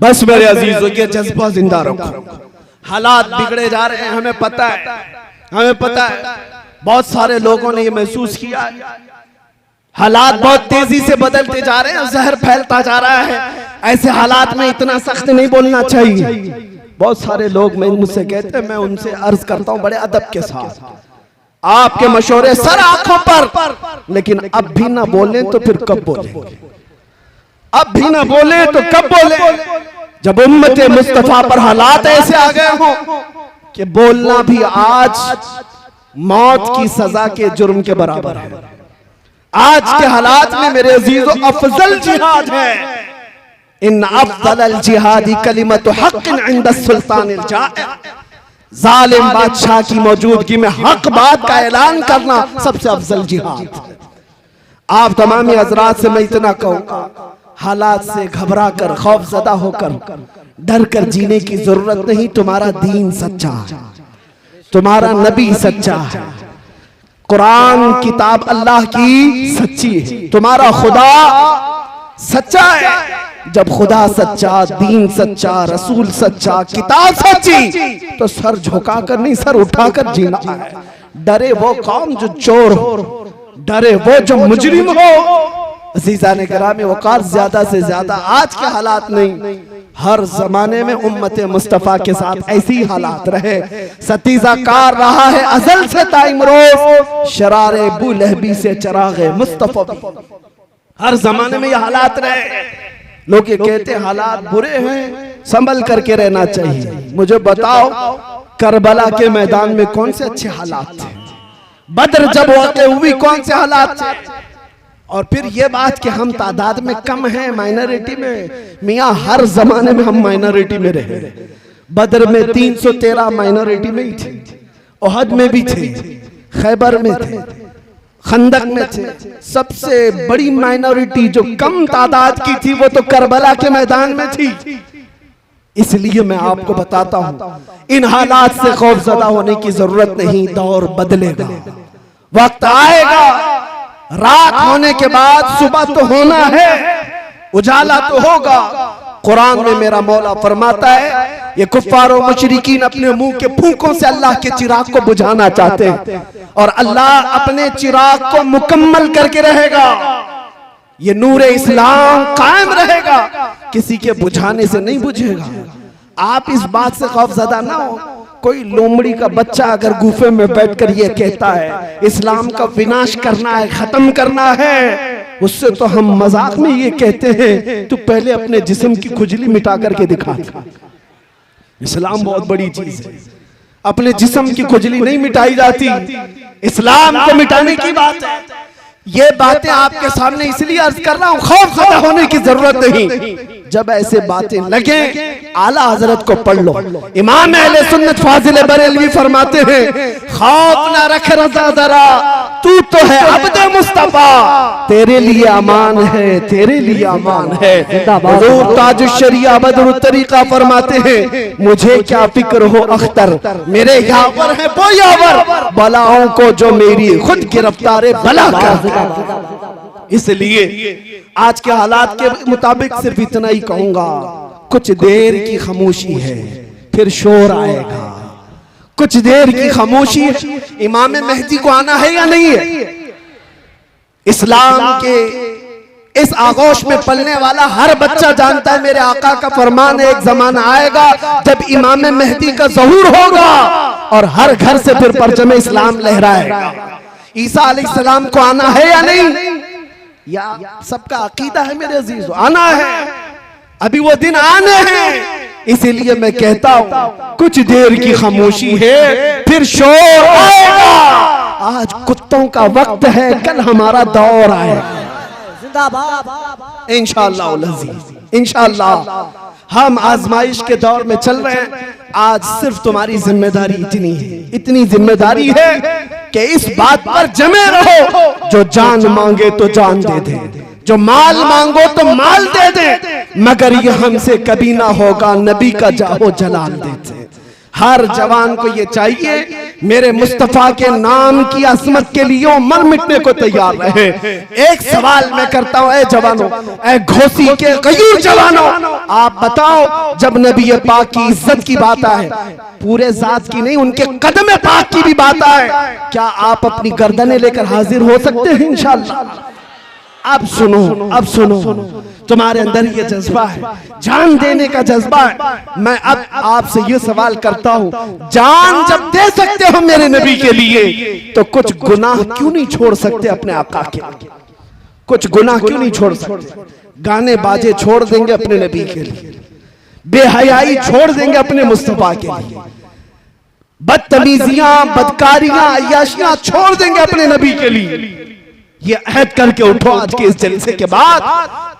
बस मेरे अजीजों के जज्बा जिंदा रखो। हालात बिगड़े जा रहे हैं, हमें पता है, हमें पता है, बहुत सारे लोगों ने ये महसूस किया है, हालात बहुत तेजी से बदलते जा रहे हैं, जहर फैलता जा रहा है। ऐसे हालात में इतना सख्त नहीं बोलना चाहिए। बहुत सारे लोग मुझसे कहते हैं, मैं उनसे अर्ज करता हूं बड़े अदब के साथ, आपके मशवरे सर आंखों पर, लेकिन अब भी ना बोले तो फिर कब बोलेंगे, अब भी ना बोले तो कब बोले, जब उम्मत मुस्तफा पर हालात ऐसे आ गए हो कि बोलना भी आज मौत की सजा के जुर्म के बराबर है। आज के हालात में मेरे अजीजों अफजल जिहाद है, इन अफजल जिहादी कलिमत हक़्क़िन इंद सुल्तानिल जाइर, जालिम बादशाह की मौजूदगी में हक बात का ऐलान करना सबसे अफजल जिहाद। आप तमामी हजरात से मैं इतना कहूंगा, हालात से घबरा कर, खौफजदा होकर, डर कर जीने की जरूरत नहीं। तुम्हारा दीन सच्चा है, तुम्हारा नबी सच्चा है, कुरान किताब अल्लाह की सच्ची है, तुम्हारा खुदा सच्चा है। जब खुदा सच्चा, दीन सच्चा, रसूल सच्चा, किताब सच्ची, तो सर झुकाकर नहीं सर उठाकर जीना है। डरे वो कौम जो चोर हो, डरे वो जो मुजरिम हो। अज़ीज़ान किराम वक़ार, ज्यादा से ज्यादा आज के हालात नहीं, हर जमाने में उम्मत मुस्तफ़ा के साथ ऐसी हालात रहे। सतीजा कार रहा है अजल से ताइमरोज, शरारे बू लहबी से चरागे मुस्तफ़ा, हर जमाने में ये हालात रहे। लोग ये कहते हैं हालात बुरे हैं, संभल करके रहना चाहिए। मुझे बताओ करबला के मैदान में कौन से अच्छे हालात थे, बद्र जब वाक़ हुई कौन से हालात थे। और फिर ये बात कि हम तादाद में कम हैं, माइनॉरिटी में, मियाँ हर जमाने में हम माइनॉरिटी में रहे। बद्र में 313 माइनॉरिटी में ही थे, ओहद में भी थे, खैबर में थे, खंदक में थे। सबसे बड़ी माइनॉरिटी जो कम तादाद की थी वो तो करबला के मैदान में थी। इसलिए मैं आपको बताता हूं, इन हालात से खौफजदा होने की जरूरत नहीं। दौर बदलेगा, वक्त आएगा, रात होने के बाद सुबह तो होना है, उजाला तो होगा। कुरान में मेरा मौला फरमाता है, ये कुफ्फार और मुशरिकीन अपने मुंह के फूंकों से अल्लाह के चिराग को बुझाना चाहते हैं, और अल्लाह अपने चिराग को मुकम्मल करके रहेगा। ये नूरे इस्लाम कायम रहेगा, किसी के बुझाने से नहीं बुझेगा। आप इस बात से खौफजदा ना हो। कोई लोमड़ी का बच्चा अगर गुफे में बैठकर ये कहता है इस्लाम का विनाश करना है, खत्म करना है, उससे तो हम मजाक में ये कहते हैं तू पहले अपने जिस्म की खुजली मिटा करके दिखा। इस्लाम बहुत बड़ी चीज है, अपने जिस्म की खुजली नहीं मिटाई जाती, इस्लाम को मिटाने की बात है। ये बातें आपके सामने इसलिए अर्ज कर रहा हूं, खौफजदा होने की जरूरत नहीं। जब ऐसे बातें लगे आला हजरत को पढ़ लो। इमाम अहले सुन्नत फाजिल बरेलवी फरमाते हैं, खौफ ना रख रज़ा जरा, तू तो है अब्द मुस्तफा, तेरे लिए अमान है, तेरे लिए अमान है। हुजूर ताजुश शरिया बदरुत तरीका फरमाते हैं, मुझे क्या फिक्र हो अख्तर, मेरे यावर है वो यावर, बलाओं को जो मेरी खुद गिरफ्तार बला कर। इसलिए आज के हालात के मुताबिक सिर्फ इतना ही कहूंगा, कुछ देर की खामोशी है, फिर शोर आएगा। कुछ देर की खामोशी है। इमाम मेहदी को आना है या नहीं है? इस्लाम के इस आगोश में पलने वाला हर बच्चा जानता है, मेरे आका का फरमान है, एक जमाना आएगा जब इमाम मेहदी का ज़हूर होगा और हर घर से फिर परचम इस्लाम लहराएगा। ईसा अलैहिस्सलाम को आना है या नहीं? या सबका अकीदा है मेरे अजीजों, आना है, अभी वो दिन आने हैं। इसीलिए मैं कहता हूं, कुछ देर की खामोशी है, फिर शोर आएगा। आज कुत्तों का वक्त है, कल हमारा दौर आएगा। इंशाअल्लाह अज़ीज़, इंशाअल्लाह। हम आजमाइश के दौर में चल रहे हैं। आज सिर्फ तुम्हारी जिम्मेदारी इतनी है, इतनी जिम्मेदारी है कि इस बात पर जमे रहो, जो जान मांगे तो जान दे दे, जो माल मांगो तो माल दे दे, मगर ये हमसे कभी ना होगा नबी का जाहो जलाल देते। हर जवान को ये चाहिए, मेरे मुस्तफा के नाम की असमत के लिए मर मिटने को तैयार रहे। एक सवाल मैं करता हूं, ए जवानों, ए घोसी के गयूर जवानों, आप बताओ, जब नबी पाक की इज्जत की बात आए, पूरे जात की नहीं, उनके कदम पाक की भी बात आए, क्या आप अपनी गर्दनें लेकर हाजिर हो सकते हैं? इंशाअल्लाह। अब सुनो, अब सुनो, तुम्हारे अंदर ये जज्बा है, जान देने का जज्बा है। मैं अब आपसे ये सवाल करता हूं, जान जब दे सकते हो मेरे नबी के लिए, तो कुछ गुनाह क्यों नहीं छोड़ सकते अपने आका के? कुछ गुनाह क्यों नहीं छोड़ सकते? गाने बाजे छोड़ देंगे अपने नबी के लिए, बेहयाई छोड़ देंगे अपने मुस्तफा के लिए, बदतमीजियां, बदकारियां, अय्याशियां छोड़ देंगे अपने नबी के लिए। ये अहद करके उठो आज के इस जलसे के बाद,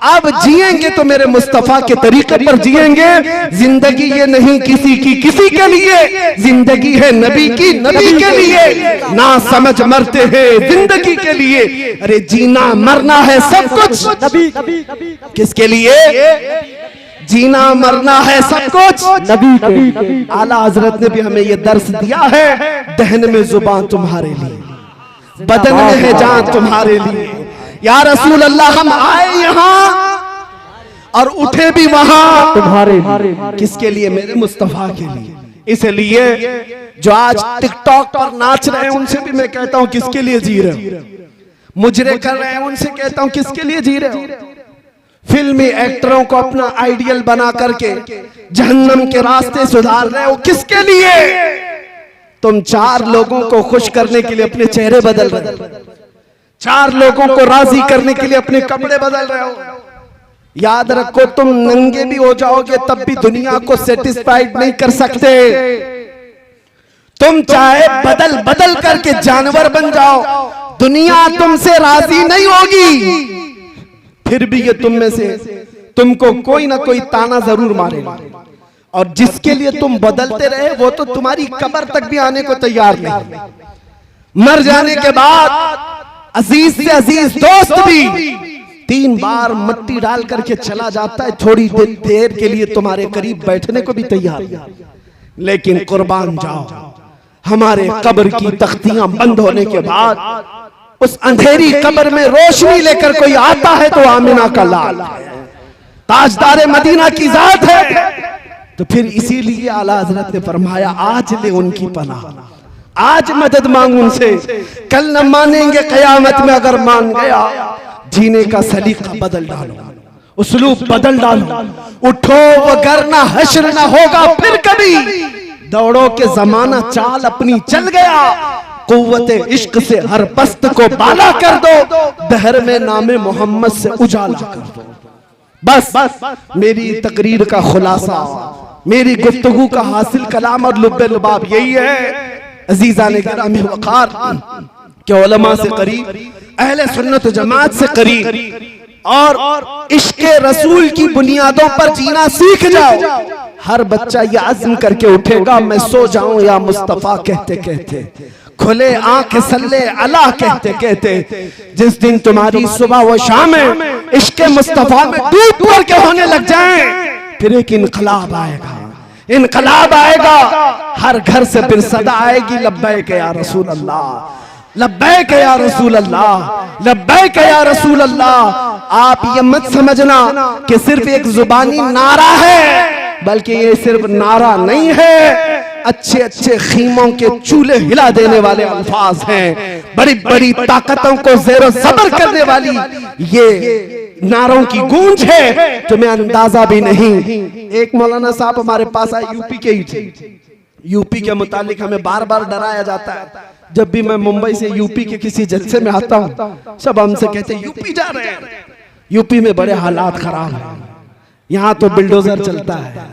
अब जिएंगे तो मेरे मुस्तफा के तरीके पर जिएंगे। जिंदगी ये नहीं किसी की किसी के लिए, जिंदगी है नबी की नबी के लिए। ना समझ मरते हैं जिंदगी के लिए, अरे जीना मरना है सब कुछ नबी। किसके लिए? जीना मरना है सब कुछ नबी के। आला हजरत ने भी हमें ये दर्स दिया है, दहन में जुबान तुम्हारे लिए, बदन में है जान तुम्हारे लिए। या रसूल अल्लाह, हम आए यहाँ और उठे भी वहां तुम्हारे। किसके लिए? मेरे मुस्तफा के लिए। इसलिए जो आज टिकटॉक पर नाच रहे हैं उनसे भी मैं कहता हूं, किसके लिए जी रहे हो? मुजरे कर रहे हैं उनसे कहता हूं, किसके लिए जी रहे हो? फिल्मी एक्टरों को अपना आइडियल बना करके जहन्नम के रास्ते सुधार रहे हो, किसके लिए? तुम चार लोगों को खुश करने के लिए अपने चेहरे बदल रहे हो, चार लोगों को राजी करने के लिए अपने कपड़े बदल रहे हो। याद रखो, तुम नंगे भी हो जाओगे तब भी दुनिया को सेटिस्फाइड नहीं कर सकते। तुम चाहे बदल बदल करके जानवर बन जाओ, दुनिया तुमसे राजी नहीं होगी। फिर भी ये तुम में से तुमको कोई ना कोई ताना जरूर मारेगा, और जिसके लिए तुम बदलते रहे वो तो तुम्हारी कब्र तक भी आने को तैयार नहीं। मर जाने के बाद अजीज से अजीज दोस्त भी 3 बार मिट्टी डाल करके चला जाता है, थोड़ी देर के लिए तुम्हारे करीब बैठने को भी तैयार नहीं। लेकिन कुर्बान जाओ, हमारे कब्र की तख्तियां बंद होने के बाद उस अंधेरी कब्र में रोशनी लेकर कोई आता है तो आमिना का लाल है, ताजदार मदीना की जात है। तो फिर इसीलिए आला हजरत ने फरमाया, आज ले उनकी पनाह, आज मदद मांग उनसे, कल न मानेंगे कयामत में। अगर मान गया, जीने का सलीका बदल डालो, उसलूब बदल डालो, उठो वगरना हश्र ना होगा फिर कभी। दौड़ो के जमाना चाल अपनी चल गया, कुव्वत इश्क से हर पस्त को बाला कर दो, दहर में नामे मोहम्मद से उजाला कर दो। बस मेरी तकरीर का खुलासा, मेरी गुफ्तगू का हासिल कलाम और लुब्बे लुबाब यही है अजीजा ने गिरामी वक़ार के उलमा से करीब, अहले सुन्नत जमात से करीब, और इश्क़े रसूल की बुनियादों पर जीना सीख जाओ। हर बच्चा ये अज़्म करके उठेगा, मैं सो जाऊं या मुस्तफा कहते कहते, खुले आंख सल्ले अला कहते कहते। जिस दिन तुम्हारी सुबह व शाम इश्क़े मुस्तफा में डूब डूब के होने लग जाएं, फिर एक इनकलाब आएगा, इनकलाब आएगा। हर घर से फिर सदा आएगी, लब्बैक या रसूल अल्लाह, लब्बैक या रसूल अल्लाह, लब्बैक या रसूल अल्लाह। आप ये मत समझना कि सिर्फ एक जुबानी नारा है, बल्कि ये सिर्फ नारा नहीं है, अच्छे अच्छे खीमों के चूल्हे हिला देने वाले अल्फाज हैं, बड़ी बड़ी ताकतों को ज़ेरो ज़बर करने वाली ये नारों की गूंज है, तुम्हें अंदाजा भी नहीं। एक मौलाना साहब हमारे पास आए, यूपी के ही थे। यूपी के मुतालिक हमें बार बार डराया जाता है, जब भी मैं मुंबई से यूपी के किसी जलसे में आता हूँ, सब हमसे कहते हैं यूपी जा रहे हैं, यूपी में बड़े हालात खराब हैं, यहाँ तो बिल्डोजर चलता है,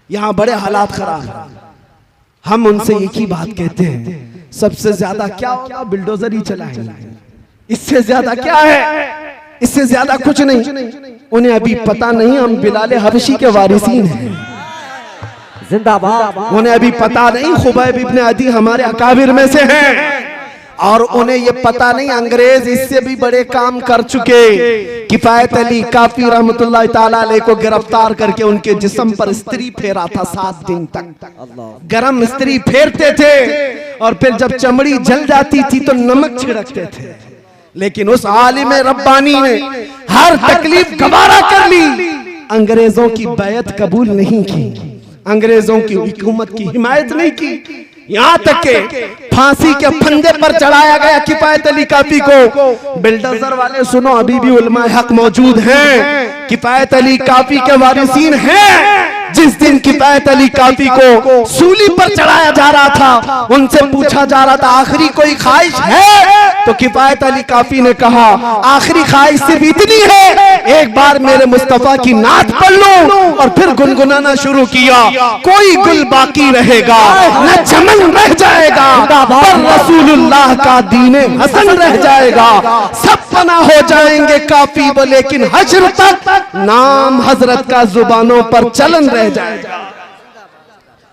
यहाँ बड़े हालात खराब हैं। हम उनसे एक ही बात कहते हैं, सबसे ज्यादा क्या होगा, बिल्डोजर ही चलाएंगे, इससे ज्यादा क्या है, इससे ज्यादा कुछ नहीं। उन्हें अभी पता नहीं हम बिलाले हबशी के वारिसीन हैं, जिंदाबाद। उन्हें अभी पता नहीं खुबैब इब्ने अदी हमारे अकाबिर में से हैं, और उन्हें ये पता नहीं अंग्रेज इससे भी बड़े काम कर चुके। किफायत अली काफी रहमतुल्लाह ताला अलैह को गिरफ्तार करके उनके जिस्म पर स्त्री फेरा था, 7 दिन तक गरम स्त्री फेरते थे, और फिर जब चमड़ी जल जाती थी तो नमक छिड़कते थे। लेकिन उस आलिम रब्बानी ने हर तकलीफ गवारा कर ली, अंग्रेजों की बैत कबूल नहीं की, अंग्रेजों की हुकूमत की हिमायत नहीं की, यहाँ तक के फांसी के फंदे पर चढ़ाया गया किफायत अली काफी को। बिल्डोजर वाले सुनो, अभी भी उलमा हक मौजूद हैं, किफायत अली काफी के वारिसीन हैं। जिस दिन किफायत अली काफी को सूली पर चढ़ाया जा रहा था, उनसे पूछा जा रहा था आखिरी कोई ख्वाहिश है, तो किफायत अली काफी ने कहा आखिरी ख्वाहिश सिर्फ इतनी है, एक बार मेरे मुस्तफा की नात पढ़ लो, और फिर गुनगुनाना शुरू किया, कोई गुल बाकी रहेगा न चमन रह जाएगा, पर रसूलुल्लाह का दीने हसन रह जाएगा, सब फना हो जाएंगे काफी वो, लेकिन हश्र तक नाम हजरत का जुबानों पर चलन रह जाएगा।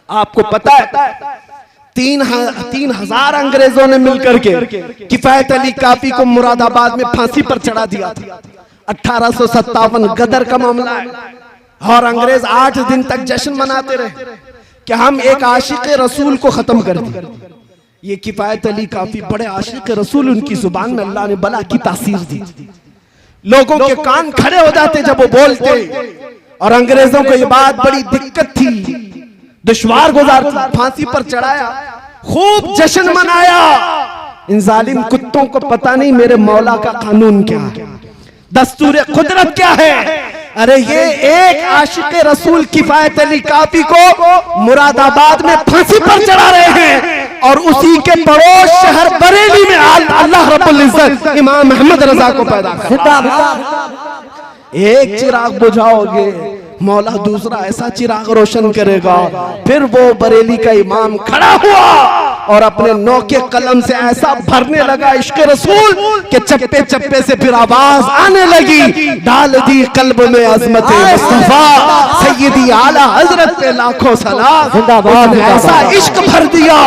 आपको पता है 3,000 अंग्रेजों ने मिलकर के किफायत अली काफी को मुरादाबाद में फांसी पर चढ़ा दिया था। 1857 गदर का मामला है, और अंग्रेज 8 दिन तक जश्न मनाते रहे कि हम एक आशिक रसूल को खत्म कर दिया। ये किफायत अली काफी बड़े आशिक रसूल, उनकी जुबान में अल्लाह ने बला की तासीर दी, लोगों के कान खड़े हो जाते जब वो बोलते, और अंग्रेजों को ये बात बड़ी दिक्कत थी, दुश्वार गुजार थी। फांसी पर चढ़ाया, खूब जश्न मनाया। इन जालिम कुत्तों को पता नहीं मेरे मौला का कानून क्या है, दस्तूर कुदरत क्या है। अरे ये एक आशिक रसूल किफायत अली काफी को मुरादाबाद में फांसी पर चढ़ा रहे हैं, और उसी के पड़ोस शहर बरेली में अल्लाह रब्बुल इज्जत इमाम अहमद रजा को पैदा कर। एक चिराग बुझाओगे मौला दूसरा ऐसा चिराग रोशन करेगा। फिर वो बरेली का इमाम खड़ा हुआ और अपने नौके कलम से ऐसा भरने लगा इश्क रसूल के चप्पे चप्पे से फिर आवाज आने लगी, डाल दी कल्ब में अजमत मुस्तफा सैयदी आला हजरत पे लाखों सलाम। उसने ऐसा इश्क भर दिया,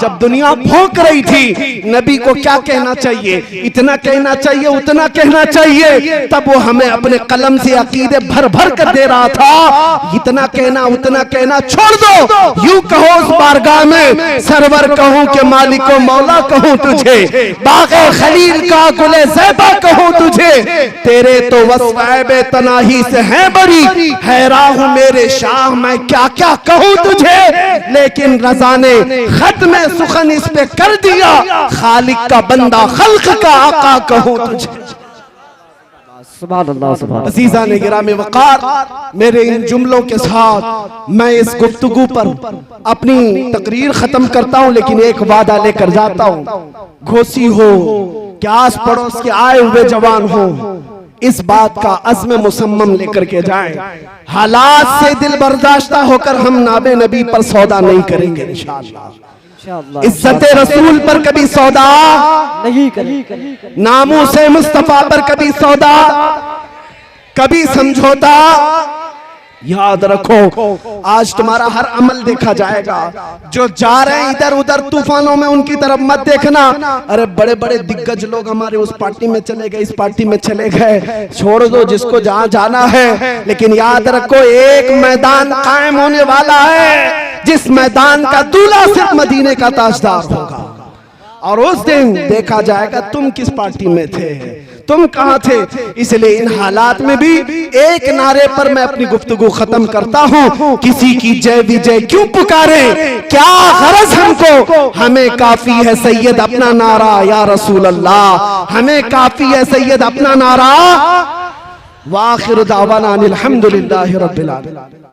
जब दुनिया भौंक रही थी नबी को क्या कहना चाहिए, इतना कहना चाहिए, उतना कहना चाहिए, तब वो हमें अपने कलम से अकीदे भर भर कर दे रहा था। इतना कहना उतना कहना छोड़ दो, यूं कहो उस बारगाह में सरवर कहूं के मालिको मौला कहूं तुझे, बाग़े खलील का गुले ज़ैबा कहूं तुझे, तेरे तो वस्फ़े तनाही से है बड़ी, हैरान हूं मेरे शाह मैं क्या क्या कहूं तुझे। लेकिन रज़ा ने खत में सुखन इस पे कर दिया, खालिक का बंदा खल्क का आका कहूं तुझे। अज़ीज़ान गिरामी वक़ार, मेरे इन जुमलों के साथ मैं इस गुफ्तगू पर अपनी तकरीर खत्म करता हूं, लेकिन एक वादा लेकर जाता हूं। घोसी हो कि आस पड़ोस के आए हुए जवान हो, इस बात का अज़्म मुसम्मम लेकर के जाएं। हालात से दिल बर्दाश्ता होकर हम नाबे नबी पर सौदा नहीं करेंगे इंशाअल्लाह। इज्जत रसूल पर कभी सौदा नहीं करेंगे, नामूसे मुस्तफा पर कभी सौदा, कभी समझौता। याद रखो, आज तुम्हारा हर अमल देखा जाएगा। जो जा रहे हैं इधर उधर तूफानों में, उनकी तरफ मत देखना। अरे बड़े बड़े दिग्गज लोग हमारे उस पार्टी में चले गए, इस पार्टी में चले गए, छोड़ दो जिसको जहां जाना है। लेकिन याद रखो, एक मैदान कायम होने वाला है, जिस मैदान का दूल्हा सिर्फ मदीने का ताजदार होगा। और उस दिन देखा जाएगा तुम किस पार्टी में थे, तुम कहां थे। इसलिए इन हालात में भी एक नारे पर मैं अपनी गुफ्तगू खत्म करता हूं, किसी की जय विजय क्यों पुकारे, क्या गरज हमको, हमें काफी है सैयद अपना नारा या रसूल अल्लाह, हमें काफी है सैयद अपना नारा। वाखिर दावाना अनिल हम्दुलिल्लाहि रब्बिल आलमीन।